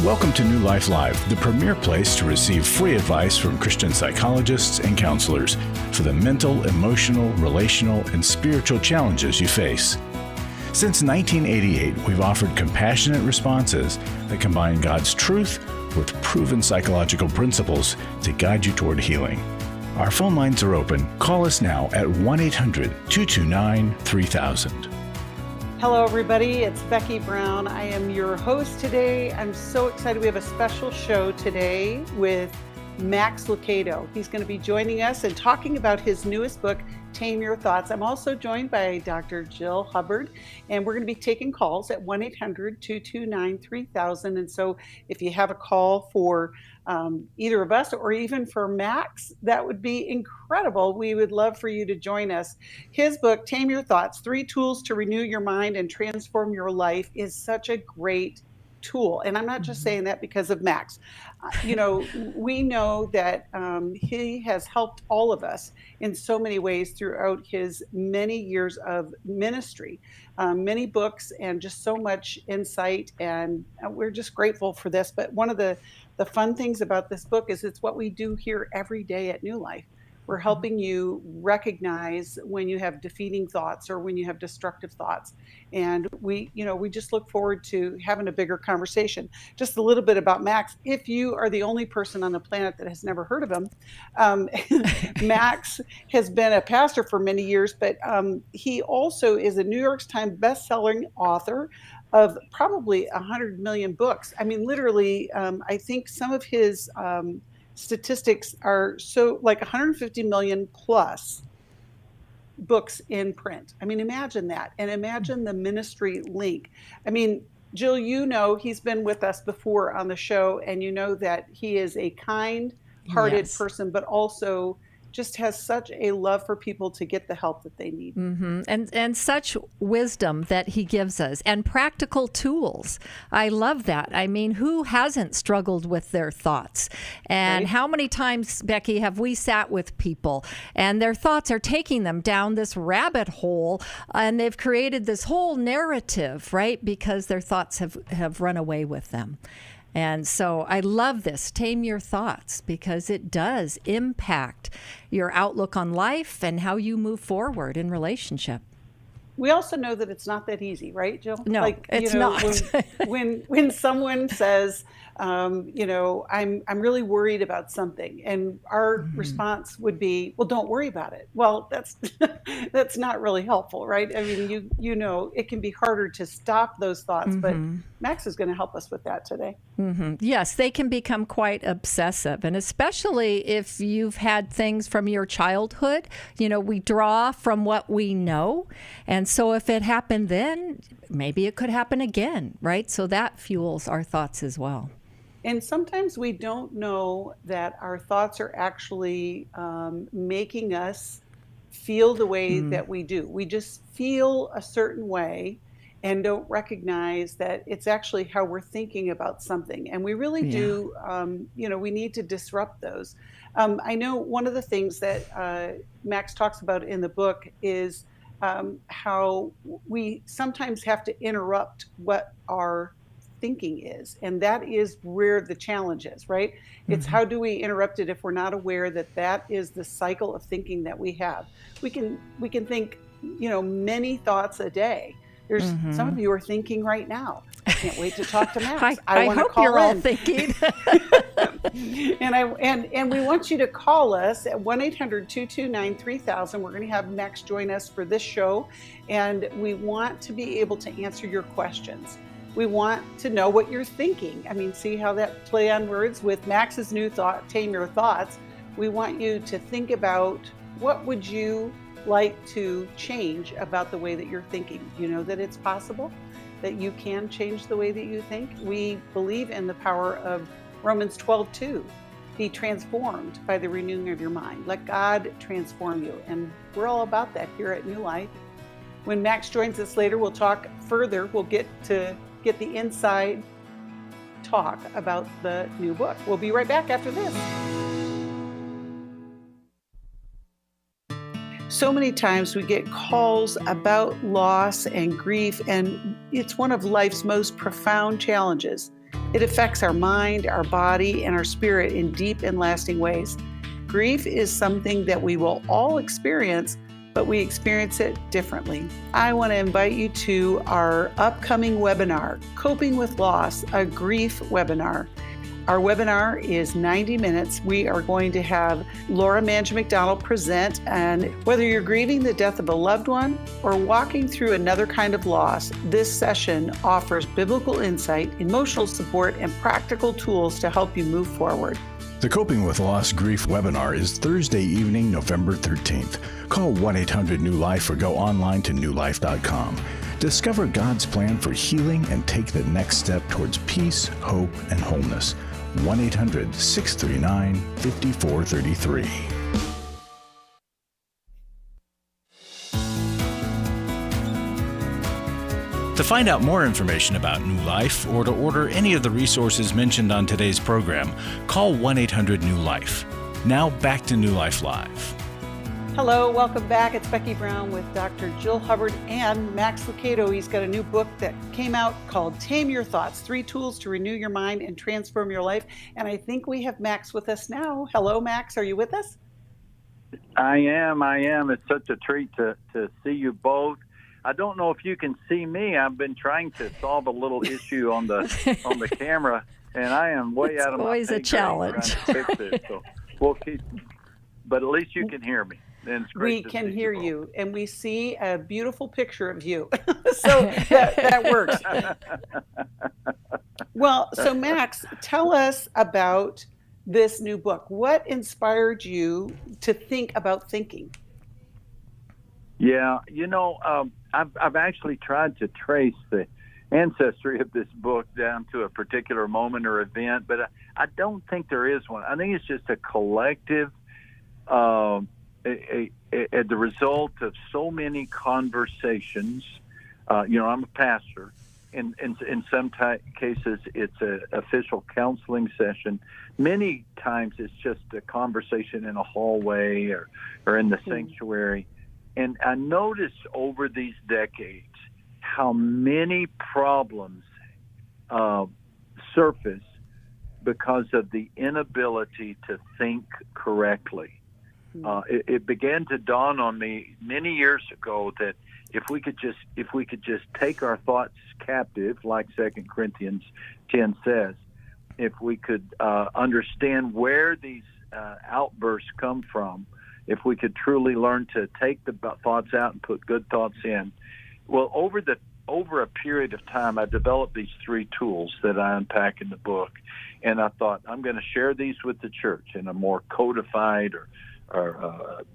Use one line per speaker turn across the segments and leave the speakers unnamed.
Welcome to New Life Live, the premier place to receive free advice from Christian psychologists and counselors for the mental, emotional, relational, and spiritual challenges you face. Since 1988, we've offered compassionate responses that combine God's truth with proven psychological principles to guide you toward healing. Our phone lines are open. Call us now at 1-800-229-3000.
Hello, everybody. It's Becky Brown. I am your host today. I'm so excited. We have a special show today with Max Lucado. He's going to be joining us and talking about his newest book, Tame Your Thoughts. I'm also joined by Dr. Jill Hubbard, and we're going to be taking calls at 1-800-229-3000. And so if you have a call for either of us or even for Max, that would be incredible. We would love for you to join us. His book, Tame Your Thoughts, 3 Tools to Renew Your Mind and Transform Your Life, is such a great tool. And I'm not just saying that because of Max. We know that he has helped all of us in so many ways throughout his many years of ministry, many books, and just so much insight. And we're just grateful for this. But one of the fun things about this book is it's what we do here every day at New Life. We're helping you recognize when you have defeating thoughts or when you have destructive thoughts. And we just look forward to having a bigger conversation. Just a little bit about Max. If you are the only person on the planet that has never heard of him, Max has been a pastor for many years, but he also is a New York Times best-selling author of probably 100 million books. I mean, literally, I think some of his statistics are so like 150 million plus books in print. I mean, imagine that. And imagine the ministry link. I mean, Jill, he's been with us before on the show, and you know that he is a kind-hearted person, but also just has such a love for people to get the help that they need.
Mm-hmm. And such wisdom that he gives us, and practical tools. I love that. I mean, who hasn't struggled with their thoughts? And How many times, Becky, have we sat with people and their thoughts are taking them down this rabbit hole, and they've created this whole narrative, right? Because their thoughts have run away with them. And so I love this, Tame Your Thoughts, because it does impact your outlook on life and how you move forward in relationship.
We also know that it's not that easy, right, Jill?
No, it's not.
when someone says, I'm really worried about something, and our response would be, well, don't worry about it. Well, that's not really helpful, right? I mean, it can be harder to stop those thoughts, but Max is going to help us with that today.
Mm-hmm. Yes, they can become quite obsessive, and especially if you've had things from your childhood. We draw from what we know, and so if it happened then, maybe it could happen again, right? So that fuels our thoughts as well.
And sometimes we don't know that our thoughts are actually making us feel the way that we do. We just feel a certain way and don't recognize that it's actually how we're thinking about something. And we really do, we need to disrupt those. I know one of the things that Max talks about in the book is how we sometimes have to interrupt what our thinking is. And that is where the challenge is, right? It's how do we interrupt it if we're not aware that that is the cycle of thinking that we have. We can think, many thoughts a day. There's some of you are thinking right now, I can't wait to talk to Max.
I hope you're all thinking.
and we want you to call us at 1-800-229-3000. We're going to have Max join us for this show, and we want to be able to answer your questions. We want to know what you're thinking. I mean, see how that play on words with Max's new thought, Tame Your Thoughts. We want you to think about what would you like to change about the way that you're thinking. You know that it's possible that you can change the way that you think. We believe in the power of Romans 12:2. Be transformed by the renewing of your mind. Let God transform you. And we're all about that here at New Life. When Max joins us later, we'll talk further. We'll get the inside talk about the new book. We'll be right back after this. So many times we get calls about loss and grief, and it's one of life's most profound challenges. It affects our mind, our body, and our spirit in deep and lasting ways. Grief is something that we will all experience, but we experience it differently. I want to invite you to our upcoming webinar, Coping with Loss, a grief webinar. Our webinar is 90 minutes. We are going to have Laura Mange-McDonald present, and whether you're grieving the death of a loved one or walking through another kind of loss, this session offers biblical insight, emotional support, and practical tools to help you move forward.
The Coping with Loss Grief webinar is Thursday evening, November 13th. Call 1-800-NEW-LIFE or go online to newlife.com. Discover God's plan for healing and take the next step towards peace, hope, and wholeness. 1-800-639-5433. To find out more information about New Life or to order any of the resources mentioned on today's program, call 1-800-NEW-LIFE. Now back to New Life Live.
Hello, welcome back. It's Becky Brown with Dr. Jill Hubbard and Max Lucado. He's got a new book that came out called Tame Your Thoughts, 3 Tools to Renew Your Mind and Transform Your Life. And I think we have Max with us now. Hello, Max. Are you with us?
I am. It's such a treat to see you both. I don't know if you can see me. I've been trying to solve a little issue on the camera, and I am way out of my
always a challenge.
Trying to fix it. So we'll keep, but at least you can hear me. And it's great
We can hear you, and we see a beautiful picture of you. So that works. Well, so Max, tell us about this new book. What inspired you to think about thinking?
Yeah, I've actually tried to trace the ancestry of this book down to a particular moment or event, but I don't think there is one. I think it's just a collective, the result of so many conversations. I'm a pastor. In some cases, it's an official counseling session. Many times, it's just a conversation in a hallway or in the sanctuary. And I noticed over these decades how many problems surface because of the inability to think correctly. It began to dawn on me many years ago that if we could just take our thoughts captive, like 2 Corinthians 10 says, if we could understand where these outbursts come from, if we could truly learn to take the thoughts out and put good thoughts in. Well, over a period of time, I developed these 3 tools that I unpack in the book, and I thought I'm going to share these with the church in a more codified or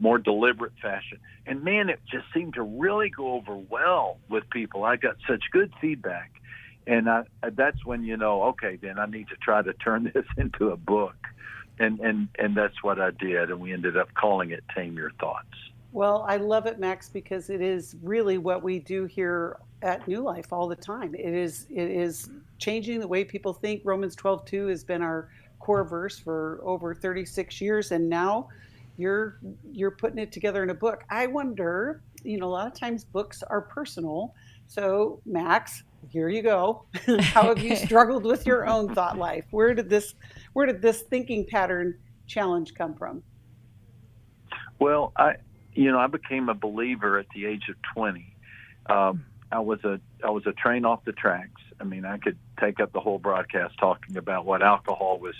more deliberate fashion. And man, it just seemed to really go over well with people. I got such good feedback, and that's when okay, then I need to try to turn this into a book. And that's what I did, and we ended up calling it Tame Your Thoughts.
Well, I love it, Max, because it is really what we do here at New Life all the time. It is changing the way people think. Romans 12:2 has been our core verse for over 36 years, and now you're putting it together in a book. I wonder, a lot of times books are personal. So, Max, here you go. How have you struggled with your own thought life? Where did this thinking pattern challenge come from?
Well, I became a believer at the age of 20. I was a train off the tracks. I mean, I could take up the whole broadcast talking about what alcohol was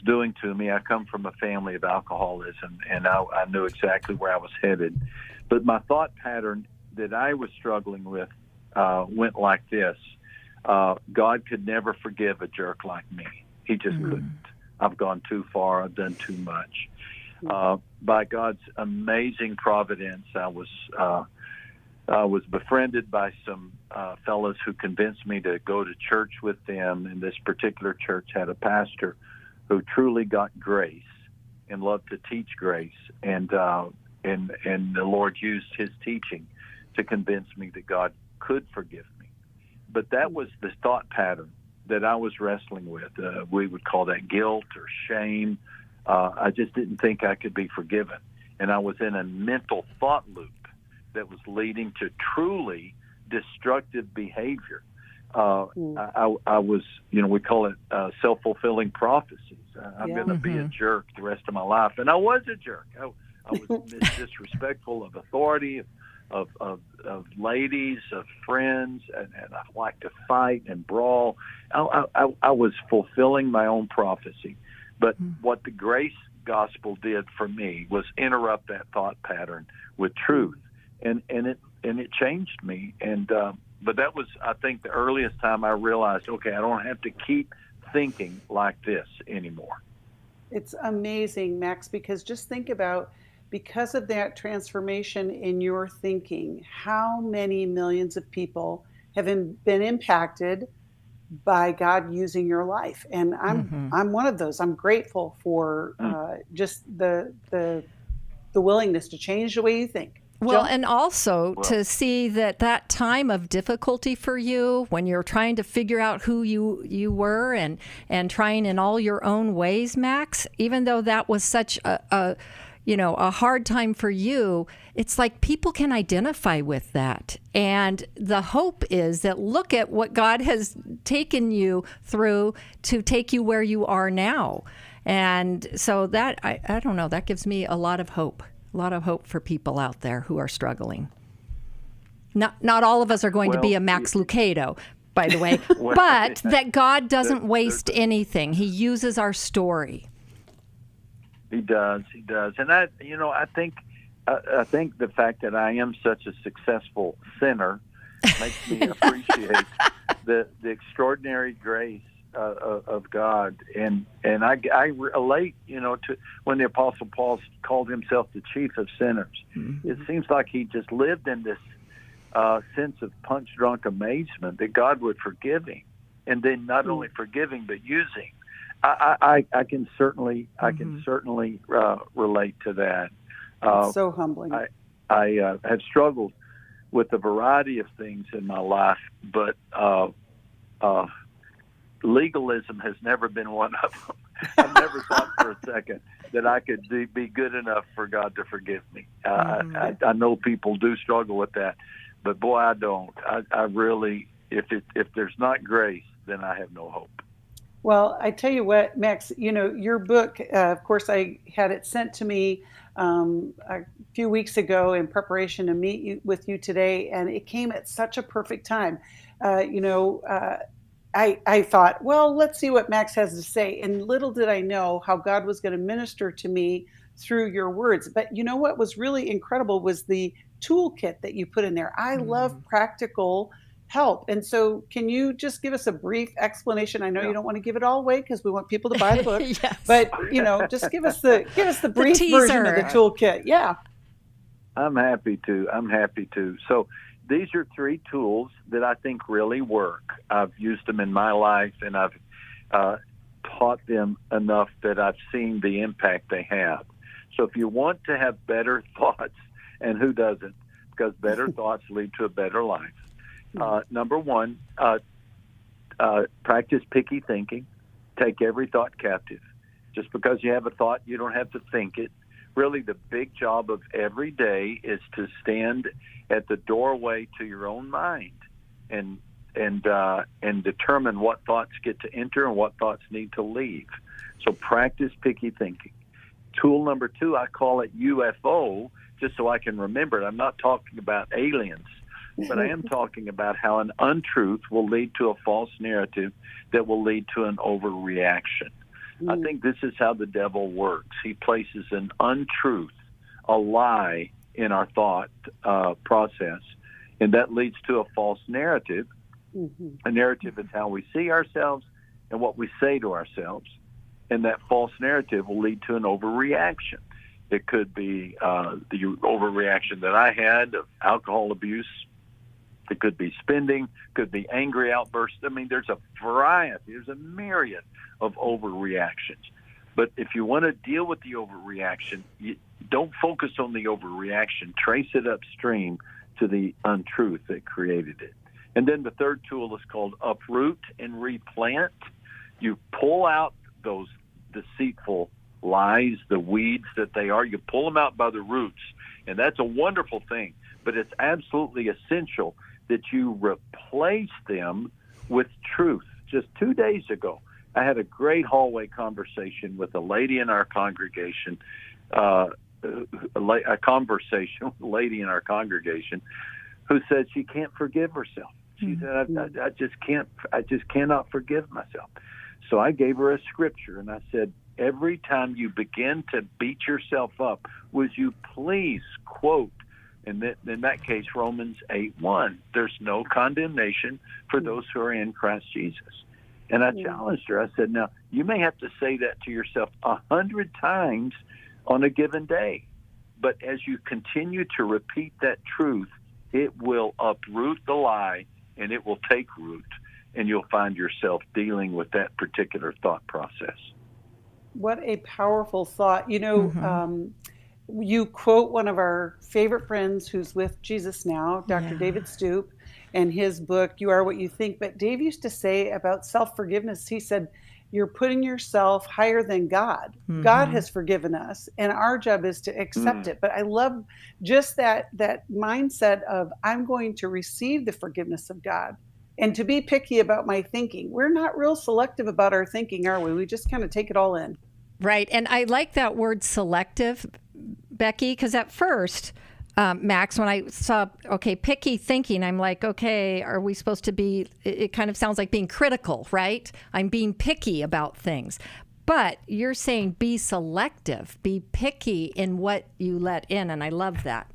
doing to me. I come from a family of alcoholism, and I knew exactly where I was headed. But my thought pattern that I was struggling with went like this. God could never forgive a jerk like me. He just couldn't. I've gone too far. I've done too much. By God's amazing providence, I was befriended by some fellows who convinced me to go to church with them. And this particular church had a pastor who truly got grace and loved to teach grace. And the Lord used his teaching to convince me that God could forgive me. But that was the thought pattern that I was wrestling with. We would call that guilt or shame. I just didn't think I could be forgiven. And I was in a mental thought loop that was leading to truly destructive behavior. I was, we call it self-fulfilling prophecies. I'm going to be a jerk the rest of my life. And I was a jerk. I was disrespectful of authority, of ladies, of friends, and I like to fight and brawl. I was fulfilling my own prophecy. But what the grace gospel did for me was interrupt that thought pattern with truth, and it changed me. And but that was, I think, the earliest time I realized, okay, I don't have to keep thinking like this anymore.
It's amazing, Max, because just think about, because of that transformation in your thinking, how many millions of people have been impacted by God using your life. And I'm one of those. I'm grateful for just the willingness to change the way you think.
Well, and also to see that time of difficulty for you, when you're trying to figure out who you were and trying in all your own ways, Max, even though that was such a hard time for you, it's like people can identify with that. And the hope is that look at what God has taken you through to take you where you are now. And so that, I don't know, that gives me a lot of hope. A lot of hope for people out there who are struggling. Not all of us are going to be a Max Lucado, by the way, but that God doesn't waste anything. He uses our story.
He does. And I think the fact that I am such a successful sinner makes me appreciate the extraordinary grace of God, and I relate, to when the Apostle Paul called himself the chief of sinners. Mm-hmm. It seems like he just lived in this sense of punch-drunk amazement that God would forgive him, and then not only forgiving but using. I can certainly relate to that.
It's so humbling.
I have struggled with a variety of things in my life, but legalism has never been one of them. I've never thought for a second that I could be good enough for God to forgive me. I know people do struggle with that, but boy, I don't. I really, if there's not grace, then I have no hope.
Well, I tell you what, Max, your book, of course, I had it sent to me a few weeks ago in preparation to meet with you today, and it came at such a perfect time. I thought, well, let's see what Max has to say. And little did I know how God was going to minister to me through your words. But what was really incredible was the toolkit that you put in there. I love practical help. And so can you just give us a brief explanation? I know you don't want to give it all away because we want people to buy the book,
yes.
But just give us the brief version of the toolkit. Yeah.
I'm happy to. So these are 3 tools that I think really work. I've used them in my life, and I've taught them enough that I've seen the impact they have. So if you want to have better thoughts, and who doesn't? Because better thoughts lead to a better life. Number 1, practice picky thinking. Take every thought captive. Just because you have a thought, you don't have to think it. Really, the big job of every day is to stand at the doorway to your own mind and determine what thoughts get to enter and what thoughts need to leave. So practice picky thinking. Tool number 2, I call it UFO, just so I can remember it. I'm not talking about aliens, but I am talking about how an untruth will lead to a false narrative that will lead to an overreaction. I think this is how the devil works. He places an untruth, a lie, in our thought process, and that leads to a false narrative. A narrative is how we see ourselves and what we say to ourselves, and that false narrative will lead to an overreaction. It could be the overreaction that I had of alcohol abuse. It could be spending, could be angry outbursts. I mean, there's a variety, there's a myriad of overreactions. But if you want to deal with the overreaction, you don't focus on the overreaction. Trace it upstream to the untruth that created it. And then the third tool is called uproot and replant. You pull out those deceitful lies, the weeds that they are. You pull them out by the roots, and that's a wonderful thing. But it's absolutely essential that you replace them with truth. Just 2 days ago, I had a great hallway conversation with a lady in our congregation, a conversation with a lady in our congregation who said she can't forgive herself. She said, I just cannot forgive myself. So I gave her a scripture, and I said, every time you begin to beat yourself up, would you please quote, in that case, Romans 8:1, there's no condemnation for those who are in Christ Jesus. And I challenged her. I said, now, you may have to say that to yourself 100 times on a given day. But as you continue to repeat that truth, it will uproot the lie, and it will take root, and you'll find yourself dealing with that particular thought process.
What a powerful thought. You know, you quote one of our favorite friends who's with Jesus now, Dr. 𝙇𝙞𝙀, and his book, You Are What You Think. But Dave used to say about self-forgiveness, he said, you're putting yourself higher than God. God has forgiven us, and our job is to accept it. But I love just that mindset of, I'm going to receive the forgiveness of God and to be picky about my thinking. We're not real selective about our thinking, are we? We just kind of take it all in.
Right. And I like that word selective, Becky, because at first, Max, when I saw, picky thinking, I'm like, okay, are we supposed to be, it kind of sounds like being critical, right? I'm being picky about things. But you're saying be selective, be picky in what you let in. And I love that.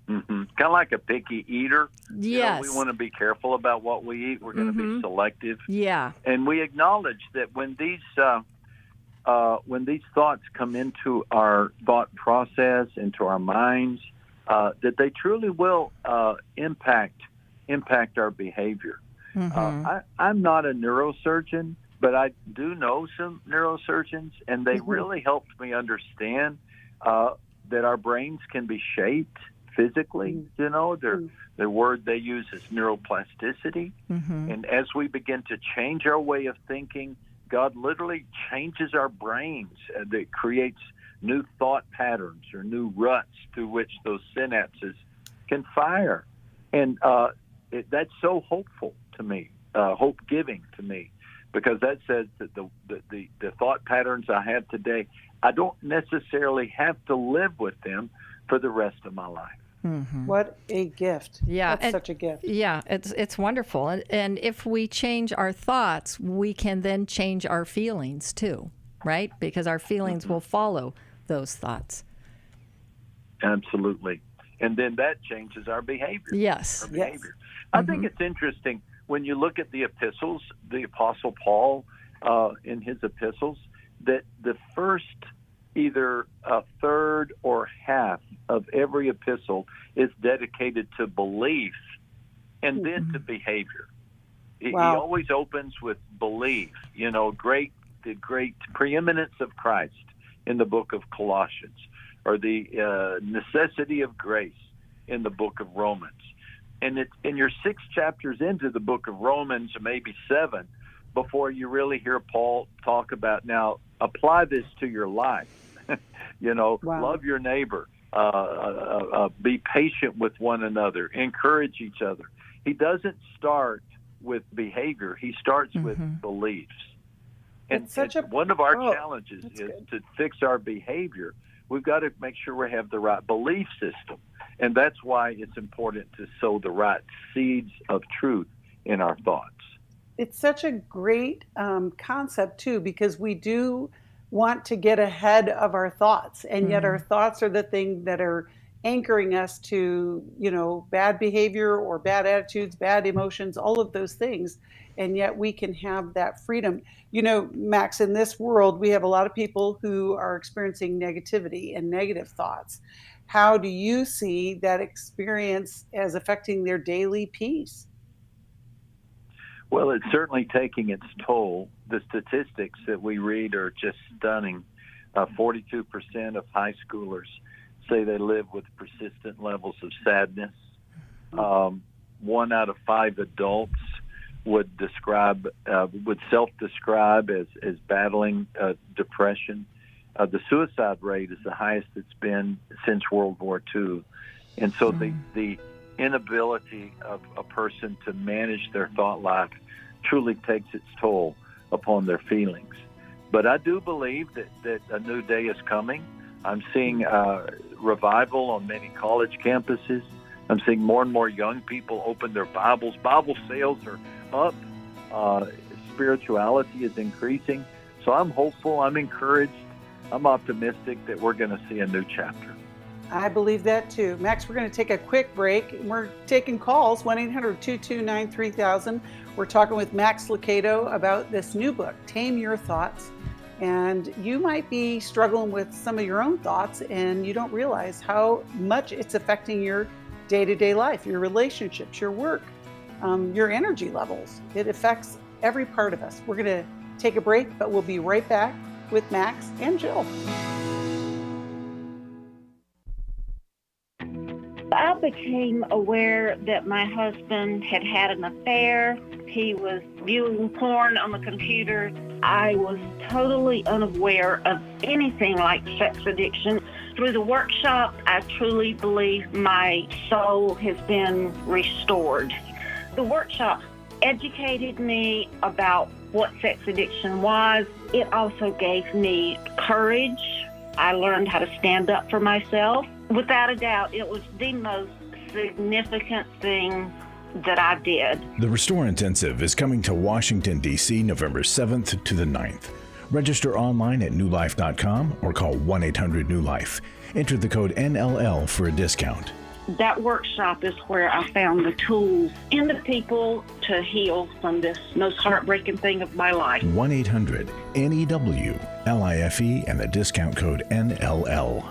Kind of like a picky eater.
Yes.
We want to be careful about what we eat. We're going to be selective.
Yeah.
And we acknowledge that when these thoughts come into our thought process, into our minds, that they truly will impact our behavior. I'm not a neurosurgeon, but I do know some neurosurgeons, and they really helped me understand that our brains can be shaped physically. You know, the word they use is neuroplasticity. And as we begin to change our way of thinking, God literally changes our brains. That creates new thought patterns or new ruts through which those synapses can fire. And that's so hopeful to me, hope-giving to me, because that says that the thought patterns I have today, I don't necessarily have to live with them for the rest of my life.
What a gift.
Yeah.
That's such a gift.
Yeah, it's wonderful. And if we change our thoughts, we can then change our feelings too, right? Because our feelings will follow those thoughts.
Absolutely. And then that changes our behavior.
Yes.
Our behavior. I think it's interesting when you look at the epistles, the Apostle Paul in his epistles, that the first either a third or half of every epistle is dedicated to belief and then to behavior. He always opens with belief, you know, the great preeminence of Christ in the book of Colossians, or the necessity of grace in the book of Romans. And you're 6 chapters into the book of Romans, maybe 7, before you really hear Paul talk about, now apply this to your life. You know, love your neighbor, be patient with one another, encourage each other. He doesn't start with behavior. He starts with beliefs. And one of our challenges is to fix our behavior. We've got to make sure we have the right belief system. And that's why it's important to sow the right seeds of truth in our thoughts.
It's such a great concept, too, because we do want to get ahead of our thoughts, and yet our thoughts are the thing that are anchoring us to, you know, bad behavior or bad attitudes, bad emotions, all of those things. And yet we can have that freedom. You know, Max, in this world, we have a lot of people who are experiencing negativity and negative thoughts. How do you see that experience as affecting their daily peace?
Well, it's certainly taking its toll. The statistics that we read are just stunning. 42% of high schoolers say they live with persistent levels of sadness. 1 out of 5 adults would self-describe as battling depression. The suicide rate is the highest it's been since World War II. And so the inability of a person to manage their thought life truly takes its toll upon their feelings. But I do believe that a new day is coming. I'm seeing revival on many college campuses. I'm seeing more and more young people open their Bibles. Bible sales are up. Spirituality is increasing. So I'm hopeful. I'm encouraged. I'm optimistic that we're going to see a new chapter.
I believe that too. Max, we're going to take a quick break. We're taking calls, 1-800-229-3000. We're talking with Max Lucado about this new book, Tame Your Thoughts. And you might be struggling with some of your own thoughts and you don't realize how much it's affecting your day-to-day life, your relationships, your work, your energy levels. It affects every part of us. We're going to take a break, but we'll be right back with Max and Jill.
I became aware that my husband had had an affair. He was viewing porn on the computer. I was totally unaware of anything like sex addiction. Through the workshop, I truly believe my soul has been restored. The workshop educated me about what sex addiction was. It also gave me courage. I learned how to stand up for myself. Without a doubt, it was the most significant thing that I did.
The Restore Intensive is coming to Washington, D.C. November 7th to the 9th. Register online at newlife.com or call 1-800-NEW-LIFE. Enter the code NLL for a discount.
That workshop is where I found the tools and the people to heal from this most heartbreaking thing of my life.
1-800-NEW-LIFE and the discount code NLL.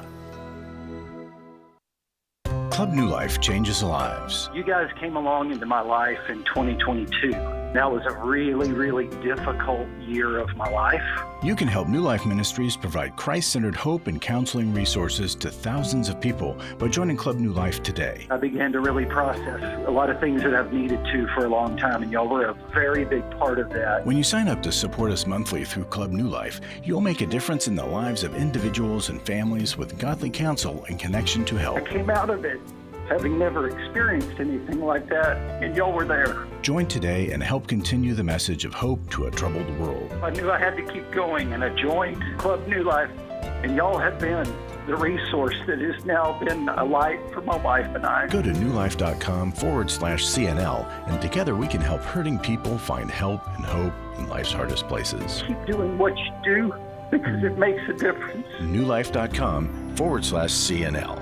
Club New Life changes lives.
You guys came along into my life in 2022. That was a really, really difficult year of my life.
You can help New Life Ministries provide Christ-centered hope and counseling resources to thousands of people by joining Club New Life today.
I began to really process a lot of things that I've needed to for a long time, and y'all were a very big part of that.
When you sign up to support us monthly through Club New Life, you'll make a difference in the lives of individuals and families with godly counsel and connection to help.
I came out of it having never experienced anything like that, and y'all were there.
Join today and help continue the message of hope to a troubled world.
I knew I had to keep going, and I joined Club New Life, and y'all have been the resource that has now been a light for my wife and I.
Go to newlife.com/CNL, and together we can help hurting people find help and hope in life's hardest places.
Keep doing what you do because it makes a difference.
newlife.com/CNL.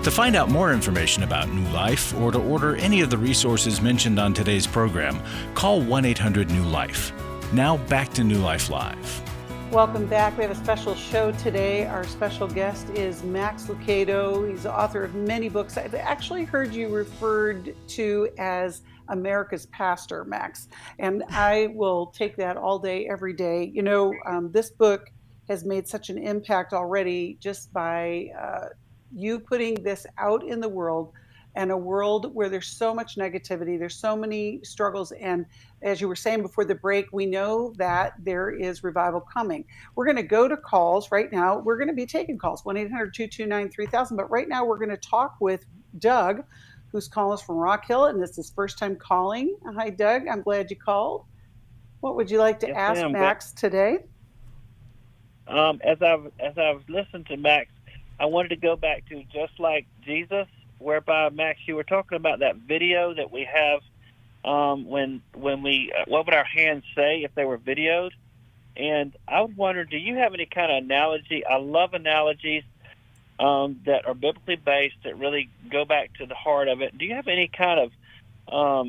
To find out more information about New Life or to order any of the resources mentioned on today's program, call 1-800-NEW-LIFE. Now back to New Life Live.
Welcome back. We have a special show today. Our special guest is Max Lucado. He's the author of many books. I've actually heard you referred to as America's pastor, Max, and I will take that all day, every day. You know, this book has made such an impact already just by you putting this out in the world, and a world where there's so much negativity, there's so many struggles. And as you were saying before the break, we know that there is revival coming. We're going to go to calls right now. We're going to be taking calls, 1-800-229-3000. But right now we're going to talk with Doug, who's calling us from Rock Hill, and this is his first time calling. Hi, Doug. I'm glad you called. What would you like to ask Max today?
As I've listened to Max, I wanted to go back to Just Like Jesus, whereby, Max, you were talking about that video that we have when we, what would our hands say if they were videoed? And I was wondering, do you have any kind of analogy? I love analogies that are biblically based, that really go back to the heart of it. Do you have any kind of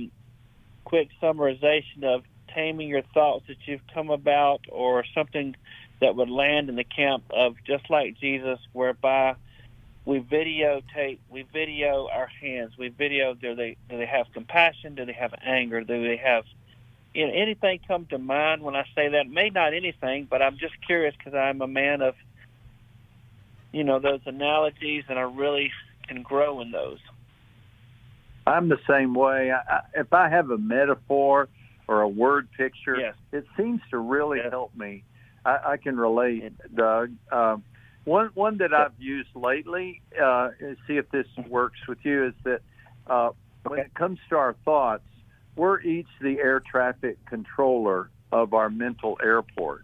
quick summarization of taming your thoughts that you've come about, or something that would land in the camp of Just Like Jesus, whereby we video our hands, we video, do they have compassion, do they have anger, do they have, anything come to mind when I say that? May not anything, but I'm just curious because I'm a man of, those analogies, and I really can grow in those.
I'm the same way. If I have a metaphor or a word picture,
yes,
it seems to really help me. I can relate, Doug. One that I've used lately, see if this works with you, is that when it comes to our thoughts, we're each the air traffic controller of our mental airport.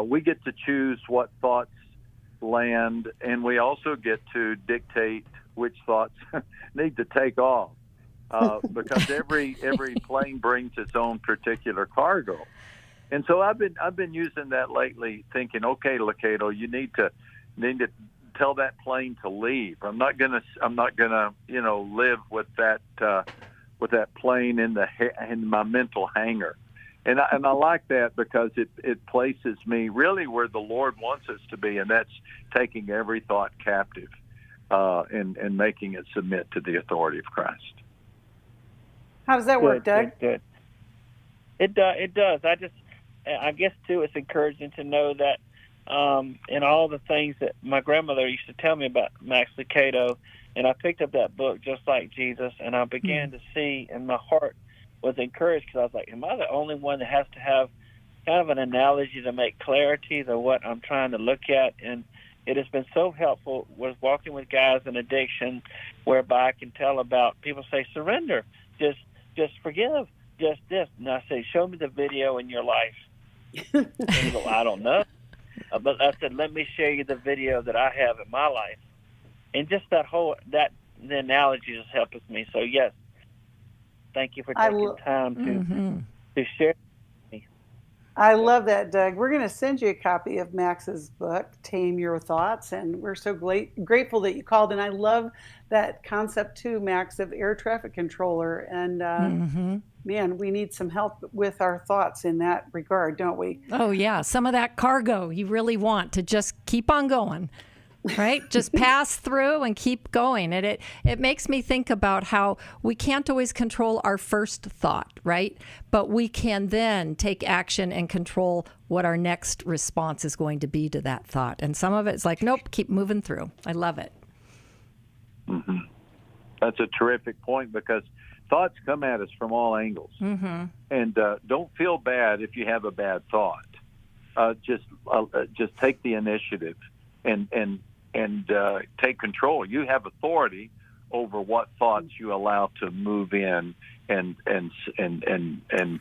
We get to choose what thoughts land, and we also get to dictate which thoughts need to take off, because every plane brings its own particular cargo. And so I've been using that lately, thinking, okay, Lucado, you need to tell that plane to leave. I'm not gonna live with that plane in my mental hangar. And I like that because it places me really where the Lord wants us to be, and that's taking every thought captive and making it submit to the authority of Christ.
How does that work, Doug?
Good. It does. I guess too, it's encouraging to know that in all the things that my grandmother used to tell me about Max Lucado, and I picked up that book, Just Like Jesus, and I began to see, and my heart was encouraged because I was like, am I the only one that has to have kind of an analogy to make clarity to what I'm trying to look at? And it has been so helpful with walking with guys in addiction, whereby I can tell about, people say, surrender, just forgive, just this. And I say, show me the video in your life. And he goes, I don't know. But I said, let me show you the video that I have in my life. And just the analogy just helps me. So, yes, thank you for taking time to share with me.
I love that, Doug. We're going to send you a copy of Max's book, Tame Your Thoughts, and we're so grateful that you called. And I love that concept, too, Max, of air traffic controller. And, man, we need some help with our thoughts in that regard, don't we?
Oh, yeah. Some of that cargo you really want to just keep on going. Right? Just pass through and keep going. And it makes me think about how we can't always control our first thought, right? But we can then take action and control what our next response is going to be to that thought. And some of it's like, nope, keep moving through. I love it.
Mm-hmm. That's a terrific point, because thoughts come at us from all angles. And don't feel bad if you have a bad thought. Just take the initiative and take control. You have authority over what thoughts you allow to move in and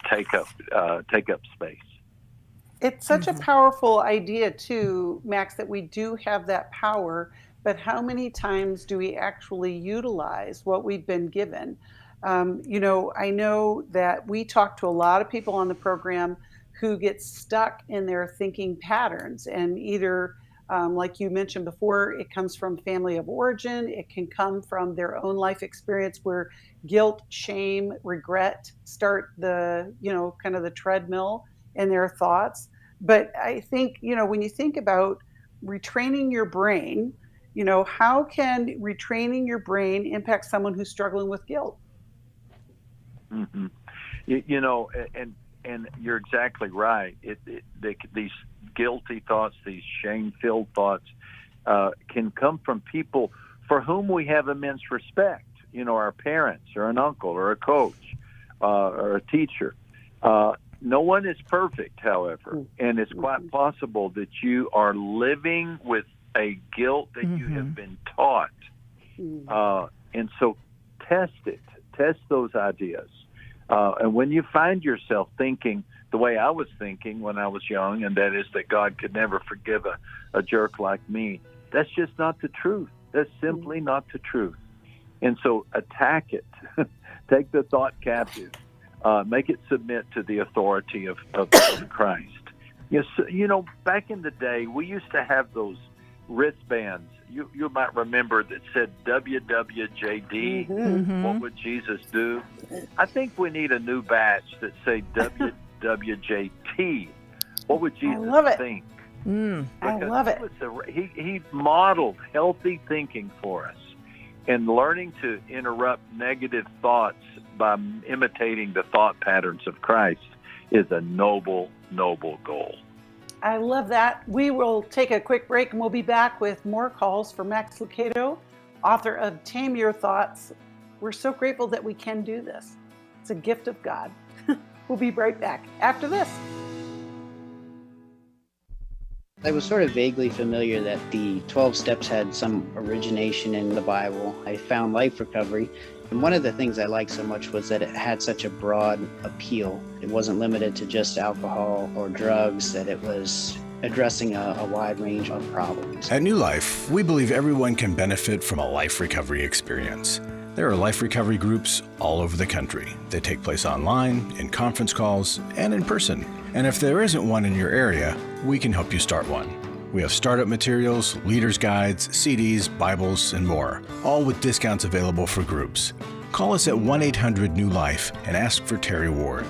take up space.
It's such a powerful idea too, Max, that we do have that power, but how many times do we actually utilize what we've been given? I know that we talk to a lot of people on the program who get stuck in their thinking patterns, and either like you mentioned before, it comes from family of origin. It can come from their own life experience where guilt, shame, regret start the, kind of the treadmill in their thoughts. But I think, when you think about retraining your brain, how can retraining your brain impact someone who's struggling with guilt?
Mm-hmm. And you're exactly right. These guilty thoughts, these shame-filled thoughts, can come from people for whom we have immense respect. Our parents, or an uncle, or a coach, or a teacher. No one is perfect, however, and it's quite possible that you are living with a guilt that you have been taught. And so test those ideas. And when you find yourself thinking the way I was thinking when I was young, and that is that God could never forgive a jerk like me, that's just not the truth. That's simply not the truth. And so attack it. Take the thought captive. Make it submit to the authority of Christ. Yes, back in the day, we used to have those wristbands. You might remember that said WWJD. What would Jesus do? I think we need a new batch that say WWJT. What would Jesus think?
I love it.
He modeled healthy thinking for us, and learning to interrupt negative thoughts by imitating the thought patterns of Christ is a noble, noble goal.
I love that. We will take a quick break, and we'll be back with more calls for Max Lucado, author of Tame Your Thoughts. We're so grateful that we can do this. It's a gift of God. We'll be right back after this.
I was sort of vaguely familiar that the 12 steps had some origination in the Bible. I found Life Recovery, and one of the things I liked so much was that it had such a broad appeal. It wasn't limited to just alcohol or drugs, that it was addressing a wide range of problems.
At New Life, we believe everyone can benefit from a life recovery experience. There are life recovery groups all over the country. They take place online, in conference calls, and in person. And if there isn't one in your area, we can help you start one. We have startup materials, leaders' guides, CDs, Bibles, and more, all with discounts available for groups. Call us at 1-800-NEW-LIFE and ask for Terry Ward.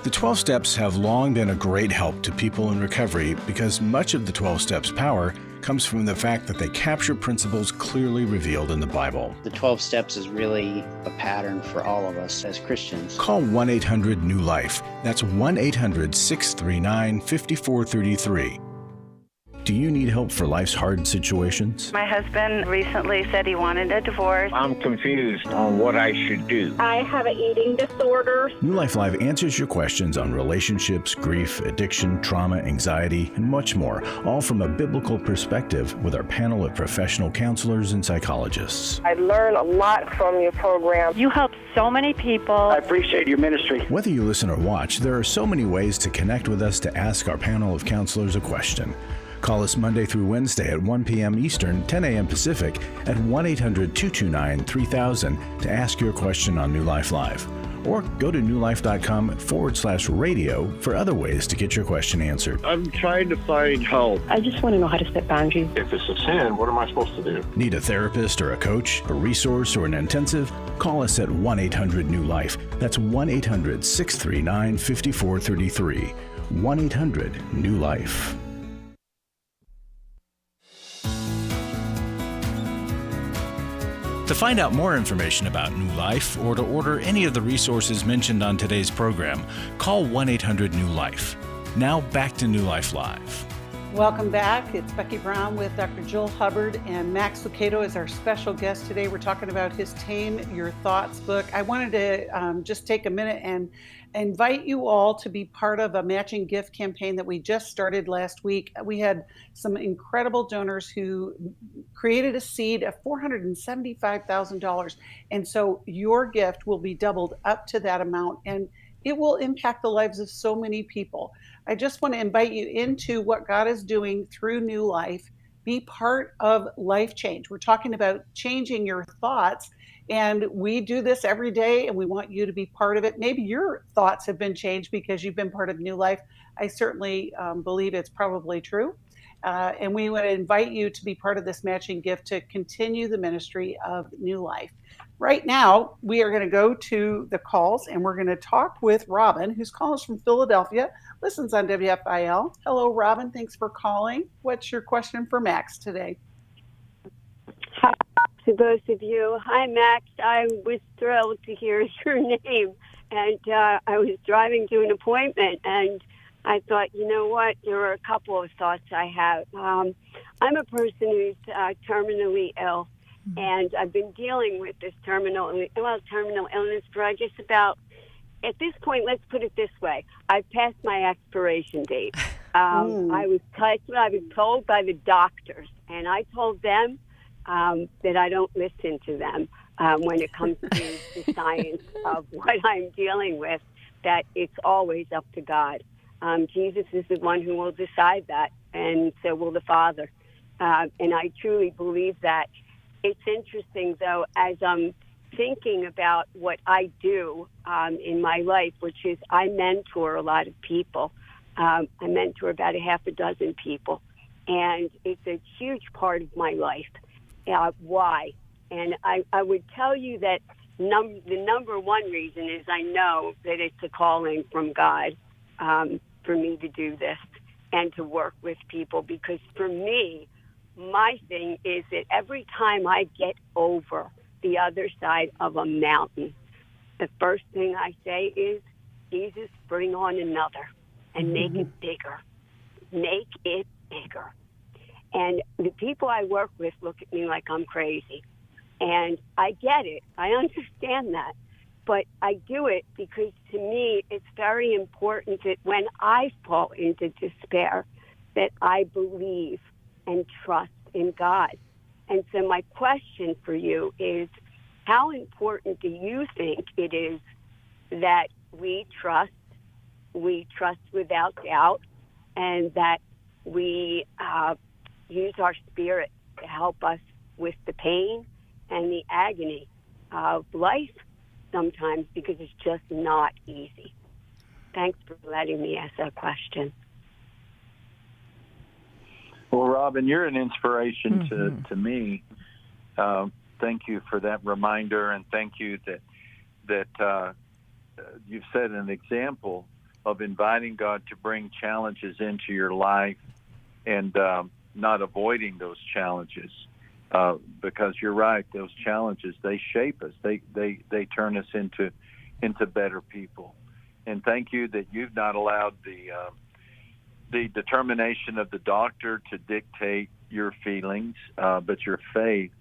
The 12 Steps have long been a great help to people in recovery because much of the 12 Steps' power comes from the fact that they capture principles clearly revealed in the Bible.
The 12 steps is really a pattern for all of us as Christians.
Call 1-800-NEW-LIFE. That's 1-800-639-5433. Do you need help for life's hard situations?
My husband recently said he wanted a divorce.
I'm confused on what I should do.
I have an eating disorder.
New Life Live answers your questions on relationships, grief, addiction, trauma, anxiety, and much more, all from a biblical perspective with our panel of professional counselors and psychologists.
I learn a lot from your program.
You help so many people.
I appreciate your ministry.
Whether you listen or watch, there are so many ways to connect with us to ask our panel of counselors a question. Call us Monday through Wednesday at 1 p.m. Eastern, 10 a.m. Pacific at 1-800-229-3000 to ask your question on New Life Live. Or go to newlife.com/radio for other ways to get your question answered.
I'm trying to find help.
I just want to know how to set boundaries.
If it's a sin, what am I supposed to do?
Need a therapist or a coach, a resource or an intensive? Call us at 1-800-NEW-LIFE. That's 1-800-639-5433. 1-800-NEW-LIFE. To find out more information about New Life or to order any of the resources mentioned on today's program, call 1-800-NEW-LIFE. Now back to New Life Live.
Welcome back. It's Becky Brown with Dr. Jill Hubbard, and Max Lucado is our special guest today. We're talking about his Tame Your Thoughts book. I wanted to just take a minute and invite you all to be part of a matching gift campaign that we just started last week. We had some incredible donors who created a seed of $475,000. And so your gift will be doubled up to that amount, and it will impact the lives of so many people. I just want to invite you into what God is doing through New Life. Be part of life change. We're talking about changing your thoughts, and we do this every day, and we want you to be part of it. Maybe your thoughts have been changed because you've been part of New Life. I certainly believe it's probably true. And we would invite you to be part of this matching gift to continue the ministry of New Life. Right now, we are going to go to the calls, and we're going to talk with Robin, who's calling us from Philadelphia, listens on WFIL. Hello, Robin. Thanks for calling. What's your question for Max today?
Hi to both of you. Hi, Max. I was thrilled to hear your name. And I was driving to an appointment, and I thought, you know what? There were a couple of thoughts I have. I'm a person who's terminally ill, and I've been dealing with this terminal illness for just about, at this point, let's put it this way. I've passed my expiration date. I was told by the doctors, and I told them that I don't listen to them when it comes to the science of what I'm dealing with, that it's always up to God. Jesus is the one who will decide that, and so will the Father. And I truly believe that. It's interesting, though, as I'm thinking about what I do in my life, which is I mentor a lot of people. I mentor about a half a dozen people, and it's a huge part of my life. Why? And I would tell you that the number one reason is I know that it's a calling from God for me to do this and to work with people, because for me, my thing is that every time I get over the other side of a mountain, the first thing I say is, Jesus, bring on another and make it bigger. Make it bigger. And the people I work with look at me like I'm crazy. And I get it. I understand that. But I do it because, to me, it's very important that when I fall into despair, that I believe and trust in God. And so my question for you is, how important do you think it is that we trust without doubt, and that we use our spirit to help us with the pain and the agony of life sometimes, because it's just not easy? Thanks for letting me ask that question.
Well, Robin, you're an inspiration to me. Thank you for that reminder, and thank you that you've set an example of inviting God to bring challenges into your life and not avoiding those challenges. Because you're right, those challenges, they shape us. They turn us into better people. And thank you that you've not allowed the determination of the doctor to dictate your feelings, but your faith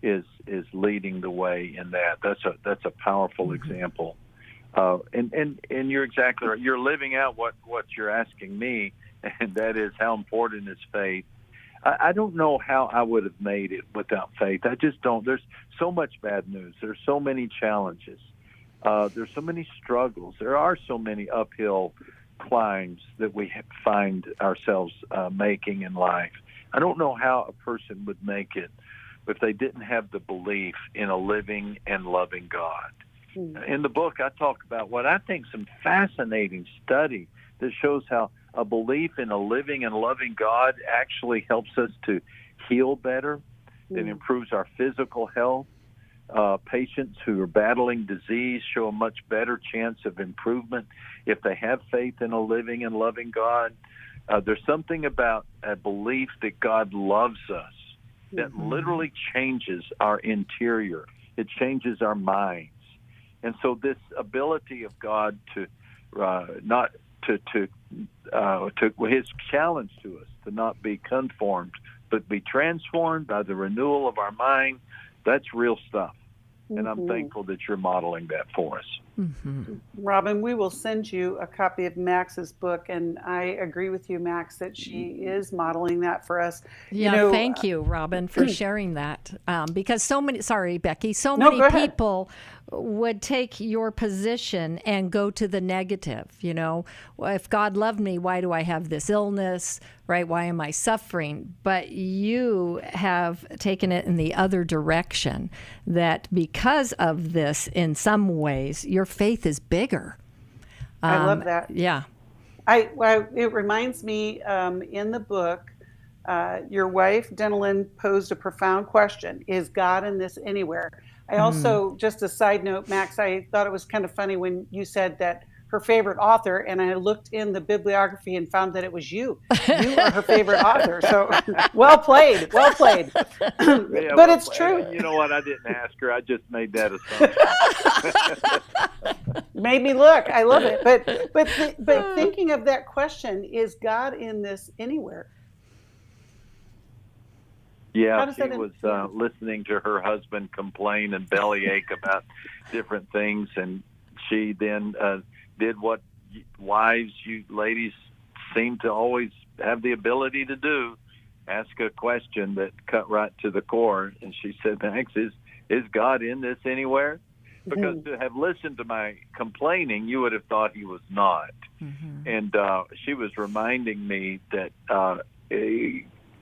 is leading the way in that. That's a powerful example. And you're exactly right. You're living out what you're asking me, and that is, how important is faith. I don't know how I would have made it without faith. I just don't. There's so much bad news. There's so many challenges. There's so many struggles. There are so many uphill climbs that we find ourselves making in life. I don't know how a person would make it if they didn't have the belief in a living and loving God. In the book, I talk about what I think some fascinating study that shows how a belief in a living and loving God actually helps us to heal better. It improves our physical health. Patients who are battling disease show a much better chance of improvement if they have faith in a living and loving God. There's something about a belief that God loves us that literally changes our interior. It changes our minds. And so this ability of God to his challenge to us to not be conformed, but be transformed by the renewal of our mind, that's real stuff. And I'm thankful that you're modeling that for us.
Robin, we will send you a copy of Max's book, and I agree with you, Max, that she is modeling that for us.
Yeah, thank you, Robin, for sharing that. Because sorry, Becky, many people would take your position and go to the negative. If God loved me, why do I have this illness, right? Why am I suffering? But you have taken it in the other direction, that because of this, in some ways, your faith is bigger.
I love that.
Yeah.
It reminds me, in the book, your wife, Denalyn, posed a profound question: is God in this anywhere? I also, just a side note, Max, I thought it was kind of funny when you said that her favorite author, and I looked in the bibliography and found that it was you. You are her favorite author. So well played.
Yeah,
but it's true.
You know what? I didn't ask her. I just made that assumption.
Made me look. I love it. But thinking of that question, is God in this anywhere?
Yeah, she was listening to her husband complain and bellyache about different things, and she then did what wives, you ladies, seem to always have the ability to do: ask a question that cut right to the core. And she said, "Max, is God in this anywhere?" Because to have listened to my complaining, you would have thought he was not. And she was reminding me that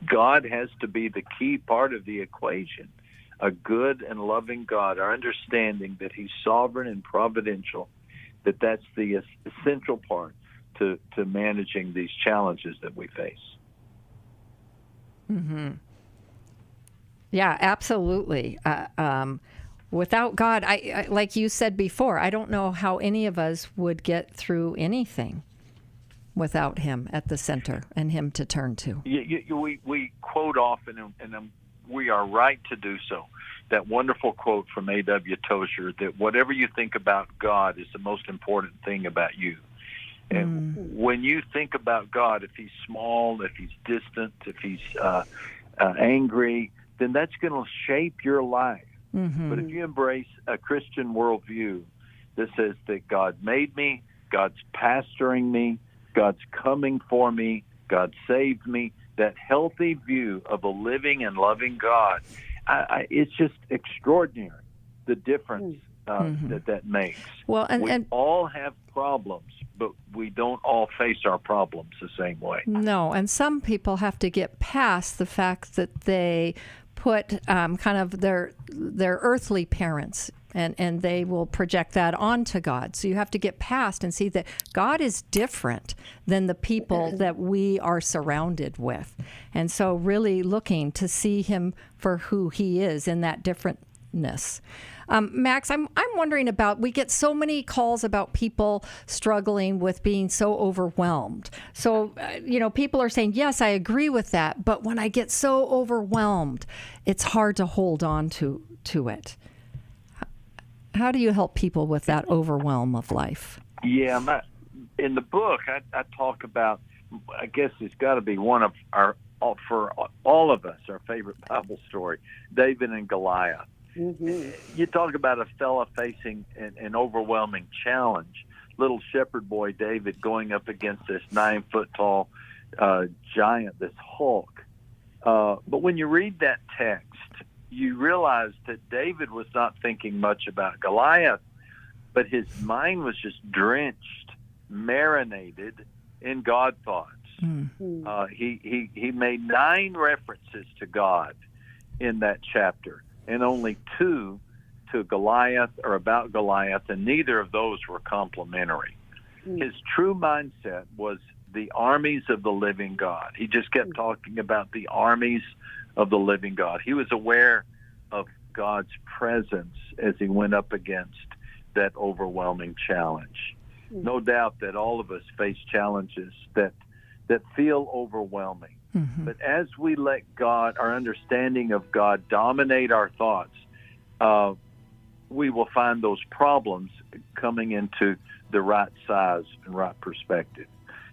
God has to be the key part of the equation. A good and loving God, our understanding that he's sovereign and providential, that's the essential part to managing these challenges that we face.
Yeah, absolutely. Without God, I like you said before, I don't know how any of us would get through anything without him at the center and him to turn to.
We quote often, and we are right to do so, that wonderful quote from A.W. Tozer, that whatever you think about God is the most important thing about you. And when you think about God, if he's small, if he's distant, if he's angry, then that's going to shape your life. But if you embrace a Christian worldview that says that God made me, God's pastoring me, God's coming for me, God saved me. That healthy view of a living and loving God, it's just extraordinary, the difference that makes.
Well,
we all have problems, but we don't all face our problems the same way.
No, and some people have to get past the fact that they put kind of their earthly parents, and they will project that onto God. So you have to get past and see that God is different than the people that we are surrounded with. And so really looking to see him for who he is in that differentness. Max, I'm wondering about, we get so many calls about people struggling with being so overwhelmed. So, people are saying, yes, I agree with that, but when I get so overwhelmed, it's hard to hold on to it. How do you help people with that overwhelm of life?
Yeah, in the book, I talk about, I guess it's got to be one of for all of us, our favorite Bible story, David and Goliath. Mm-hmm. You talk about a fella facing an overwhelming challenge. Little shepherd boy David going up against this 9-foot-tall giant, this Hulk. But when you read that text, you realize that David was not thinking much about Goliath, but his mind was just drenched, marinated in God thoughts. Mm-hmm. He made 9 references to God in that chapter, and only 2 to Goliath or about Goliath, and neither of those were complimentary. Mm-hmm. His true mindset was the armies of the living God. He just kept talking about the armies of the living God. He was aware of God's presence as he went up against that overwhelming challenge. Mm-hmm. No doubt that all of us face challenges that feel overwhelming. Mm-hmm. But as we let God, our understanding of God, dominate our thoughts, we will find those problems coming into the right size and right perspective.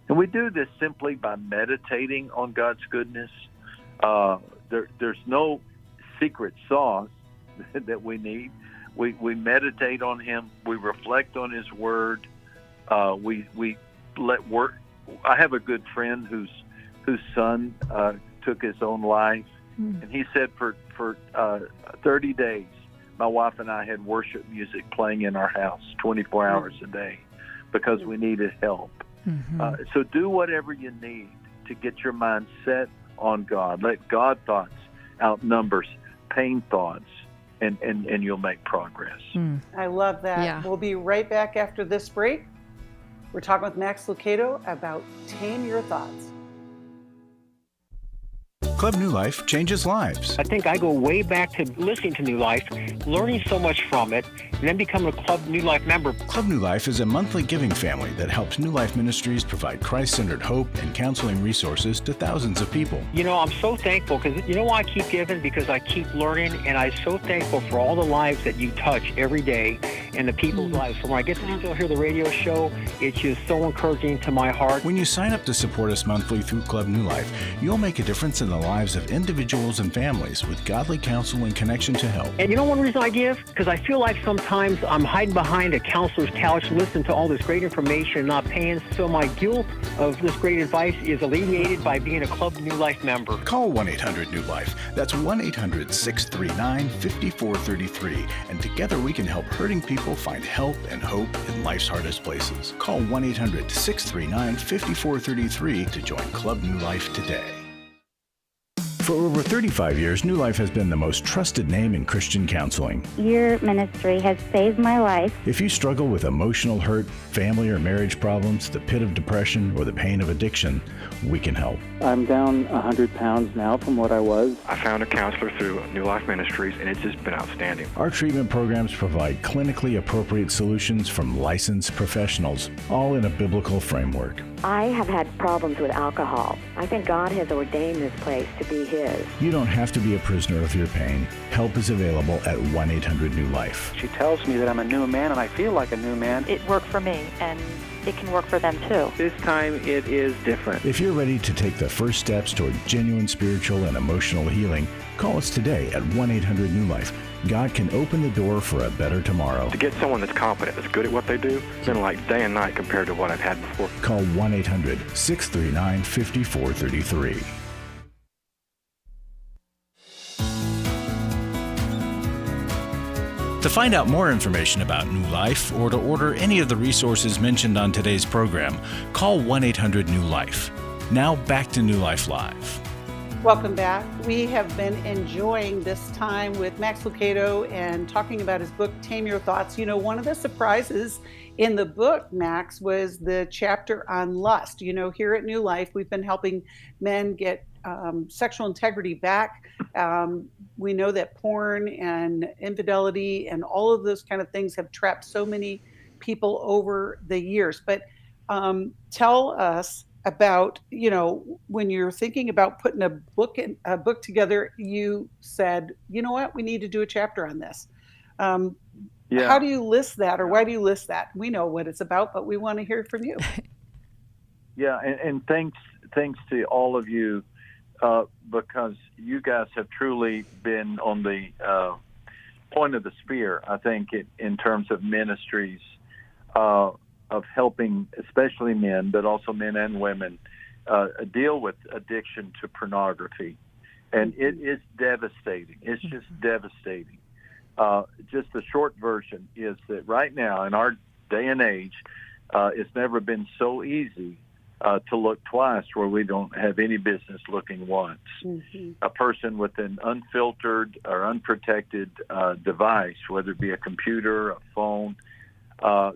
And we do this simply by meditating on God's goodness. There's no secret sauce that we need. We meditate on him. We reflect on his word. We let work. I have a good friend whose son took his own life, and he said for 30 days, my wife and I had worship music playing in our house 24 hours a day because we needed help. Mm-hmm. So do whatever you need to get your mind set on God. Let God thoughts outnumber pain thoughts, and you'll make progress.
I love that.
Yeah.
We'll be right back after this break. We're talking with Max Lucado about Tame Your Thoughts.
Club New Life changes lives.
I think I go way back to listening to New Life, learning so much from it, and then becoming a Club New Life member.
Club New Life is a monthly giving family that helps New Life Ministries provide Christ-centered hope and counseling resources to thousands of people.
I'm so thankful because why I keep giving? Because I keep learning, and I'm so thankful for all the lives that you touch every day and the people's lives. So when I get to still hear the radio show, it's just so encouraging to my heart.
When you sign up to support us monthly through Club New Life, you'll make a difference in the lives of individuals and families with godly counsel and connection to help.
And one reason I give? Because I feel like sometimes I'm hiding behind a counselor's couch, listening to all this great information, not paying. So my guilt of this great advice is alleviated by being a Club New Life member.
Call 1-800-NEW-LIFE. That's 1-800-639-5433. And together we can help hurting people find help and hope in life's hardest places. Call 1-800-639-5433 to join Club New Life today. For over 35 years, New Life has been the most trusted name in Christian counseling.
Your ministry has saved my life.
If you struggle with emotional hurt, family or marriage problems, the pit of depression, or the pain of addiction, we can help.
I'm down 100 pounds now from what I was.
I found a counselor through New Life Ministries, and it's just been outstanding.
Our treatment programs provide clinically appropriate solutions from licensed professionals, all in a biblical framework.
I have had problems with alcohol. I think God has ordained this place to be His
is.
You don't have to be a prisoner of your pain. Help is available at 1-800-NEW-LIFE.
She tells me that I'm a new man, and I feel like a new man.
It worked for me, and it can work for them too.
This time it is different.
If you're ready to take the first steps toward genuine spiritual and emotional healing, call us today at 1-800-NEW-LIFE. God can open the door for a better tomorrow.
To get someone that's competent, that's good at what they do, it's been like day and night compared to what I've had before.
Call 1-800-639-5433. To find out more information about New Life or to order any of the resources mentioned on today's program, call 1-800-NEW-LIFE. Now back to New Life Live.
Welcome back. We have been enjoying this time with Max Lucado and talking about his book, Tame Your Thoughts. You know, one of the surprises in the book, Max, was the chapter on lust. You know, here at New Life, we've been helping men get sexual integrity back. We know that porn and infidelity and all of those kind of things have trapped so many people over the years. But tell us about, you know, when you're thinking about putting a book together, you said, you know what, we need to do a chapter on this. How do you list that, or why do you list that? We know what it's about, but we want to hear from you.
Yeah, and thanks to all of you, because you guys have truly been on the point of the spear, I think, in terms of ministries of helping especially men, but also men and women, deal with addiction to pornography. And it is devastating. It's just devastating. Just the short version is that right now, in our day and age, it's never been so easy to look twice where we don't have any business looking once. Mm-hmm. A person with an unfiltered or unprotected device, whether it be a computer, a phone,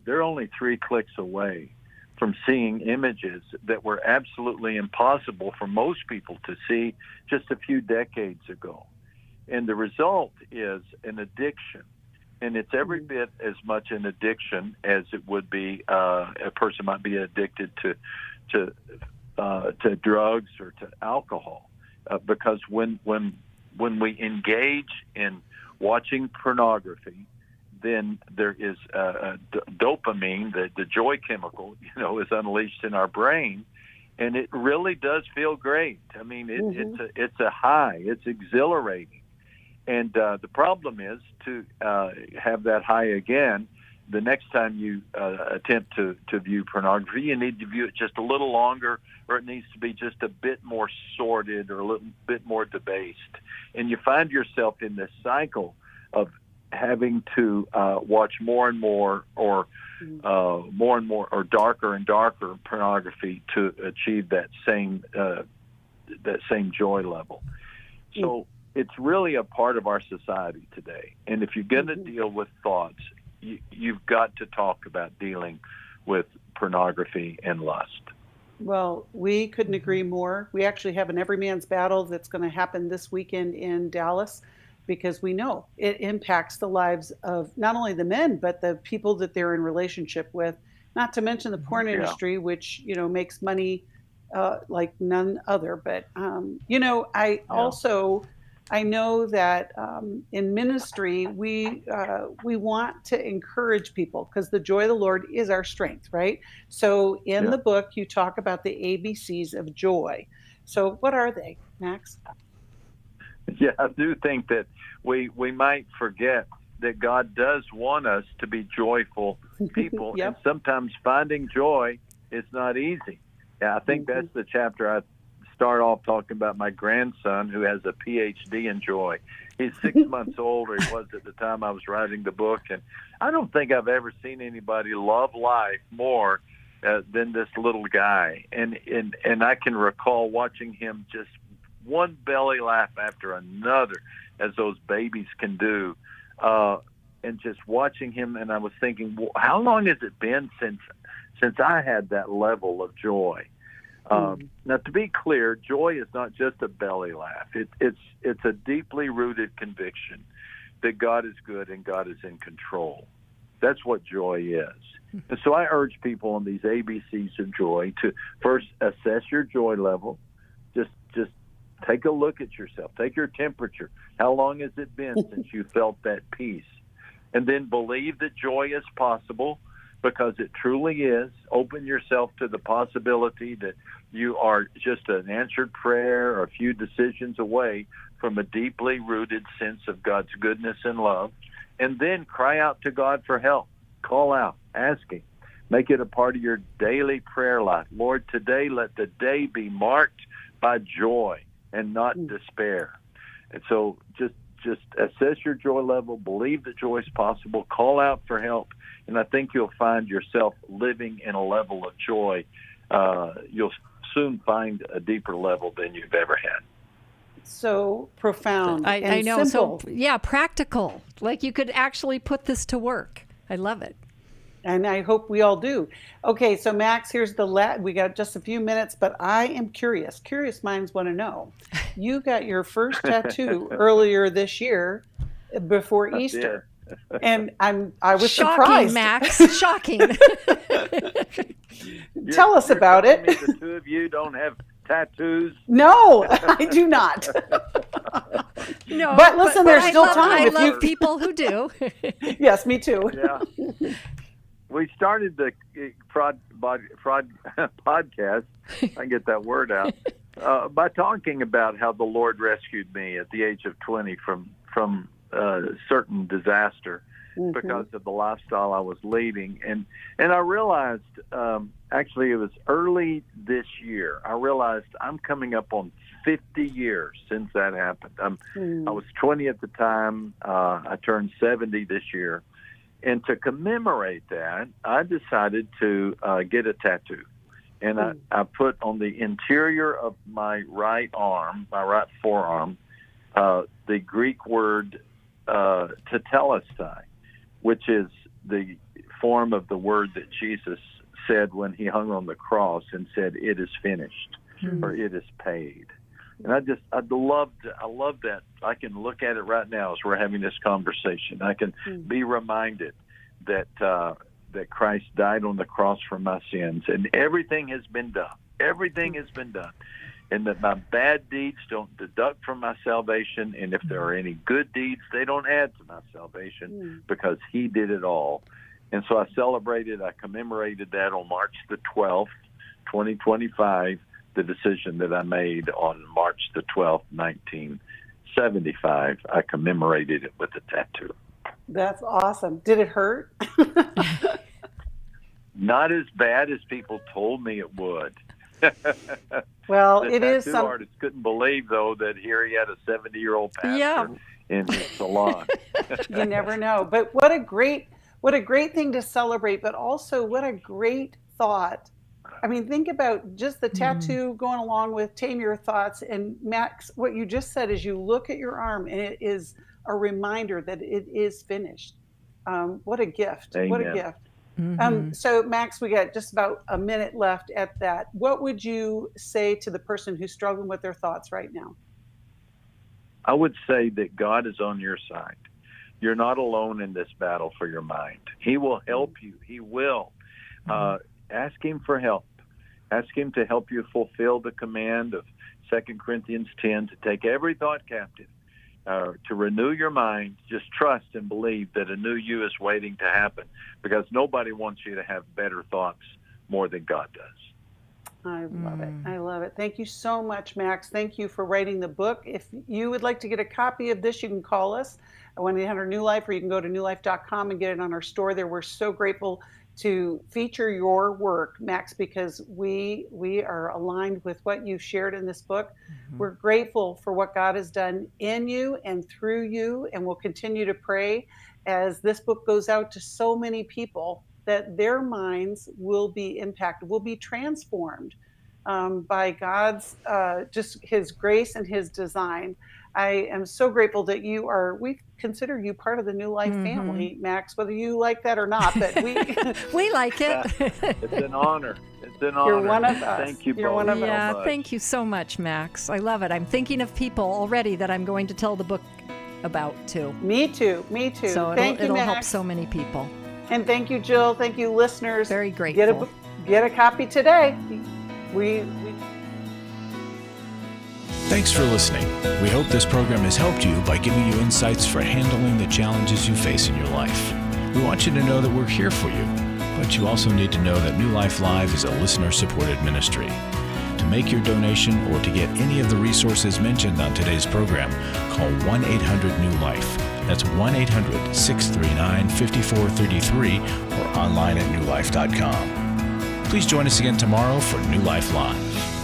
they're only 3 clicks away from seeing images that were absolutely impossible for most people to see just a few decades ago. And the result is an addiction. And it's every bit as much an addiction as it would be a person might be addicted to drugs or to alcohol. Because when we engage in watching pornography, then there is dopamine, the joy chemical, you know, is unleashed in our brain, and it really does feel great. I mean, it's a high, it's exhilarating, and the problem is to have that high again. The next time you attempt to view pornography, you need to view it just a little longer, or it needs to be just a bit more sordid or a little bit more debased, and you find yourself in this cycle of having to watch more and more, or more and more, or darker and darker pornography to achieve that same joy level. So it's really a part of our society today. And if you're going to deal with thoughts, you've got to talk about dealing with pornography and lust.
Well, we couldn't agree more. We actually have an Every Man's Battle that's going to happen this weekend in Dallas, because we know it impacts the lives of not only the men, but the people that they're in relationship with, not to mention the porn industry, which, you know, makes money like none other. But, you know, I know that in ministry, we want to encourage people, because the joy of the Lord is our strength, right? So in the book, you talk about the ABCs of joy. So what are they, Max?
Yeah, I do think that we might forget that God does want us to be joyful people, and sometimes finding joy is not easy. Yeah, I think that's the chapter I start off talking about my grandson, who has a PhD in joy. He's 6 months old, or he was at the time I was writing the book, and I don't think I've ever seen anybody love life more than this little guy. And I can recall watching him just one belly laugh after another, as those babies can do, and just watching him. And I was thinking, well, how long has it been since I had that level of joy? Now, to be clear, joy is not just a belly laugh. It's a deeply rooted conviction that God is good and God is in control. That's what joy is. And so I urge people on these ABCs of joy to first assess your joy level. Just take a look at yourself. Take your temperature. How long has it been since you felt that peace? And then believe that joy is possible, because it truly is. Open yourself to the possibility that you are just an answered prayer or a few decisions away from a deeply rooted sense of God's goodness and love. And then cry out to God for help. Call out. Ask Him. Make it a part of your daily prayer life. Lord, today let the day be marked by joy and not despair. And so just assess your joy level. Believe that joy is possible. Call out for help. And I think you'll find yourself living in a level of joy. You'll soon find a deeper level than you've ever had.
So profound.
I know.
Simple.
So, yeah, practical. Like you could actually put this to work. I love it.
And I hope we all do. Okay, so Max, here's we got just a few minutes, but I am curious. Curious minds want to know. You got your first tattoo earlier this year before Easter. And I was
shocking,
surprised.
Max. Shocking.
Tell us about it.
Me the two of you don't have tattoos?
No, I do not.
No,
but listen, there's still time.
I love people who do.
Yes, me too.
Yeah. We started the fraud podcast, I can get that word out, by talking about how the Lord rescued me at the age of 20 from certain disaster because of the lifestyle I was leading. And I realized, actually it was early this year, I realized I'm coming up on 50 years since that happened. I was 20 at the time. I turned 70 this year. And to commemorate that, I decided to get a tattoo. And I put on the interior of my right forearm, the Greek word 𝙏𝙖𝙢𝙚, which is the form of the word that Jesus said when he hung on the cross and said, "It is finished," or "It is paid." And I love that. I can look at it right now as we're having this conversation. I can be reminded that Christ died on the cross for my sins, and everything has been done. Everything has been done. And that my bad deeds don't deduct from my salvation, and if there are any good deeds, they don't add to my salvation because he did it all. And so I commemorated that on March the 12th, 2025, the decision that I made on March the 12th, 1975. I commemorated it with a tattoo.
That's awesome. Did it hurt?
Not as bad as people told me it would.
Well,
the
it is.
Tattoo artist couldn't believe, though, that here he had a 70-year-old pastor in his salon.
You never know. But what a great thing to celebrate, but also what a great thought. I mean, think about just the tattoo going along with Tame Your Thoughts. And Max, what you just said is you look at your arm and it is a reminder that it is finished. What a gift.
Amen.
What a gift. So Max, we got just about a minute left at that. What would you say to the person who's struggling with their thoughts right now?
I would say that God is on your side. You're not alone in this battle for your mind. He will help you. He will. Ask him for help. Ask him to help you fulfill the command of 2 Corinthians 10 to take every thought captive, to renew your mind. Just trust and believe that a new you is waiting to happen, because nobody wants you to have better thoughts more than God does.
I love it. I love it. Thank you so much, Max. Thank you for writing the book. If you would like to get a copy of this, you can call us at 1-800-NEW LIFE, or you can go to newlife.com and get it on our store there. We're so grateful to feature your work, Max, because we are aligned with what you shared in this book. We're grateful for what God has done in you and through you, and we'll continue to pray as this book goes out to so many people that their minds will be impacted, will be transformed by God's, just his grace and his design. I am so grateful that we consider you part of the New Life family, Max, whether you like that or not, but we
like it.
It's an honor. It's an honor.
You're one of us.
Thank you
You're
both
one of
so
us.
much.
Thank you so much, Max. I love it. I'm thinking of people already that I'm going to tell the book about too.
Me too.
So it'll
Max.
help so many people.
And thank you, Jill. Thank you, listeners.
Very grateful.
Get a copy today.
Thanks for listening. We hope this program has helped you by giving you insights for handling the challenges you face in your life. We want you to know that we're here for you, but you also need to know that New Life Live is a listener-supported ministry. To make your donation or to get any of the resources mentioned on today's program, call 1-800-NEW-LIFE. That's 1-800-639-5433 or online at newlife.com. Please join us again tomorrow for New Life Live.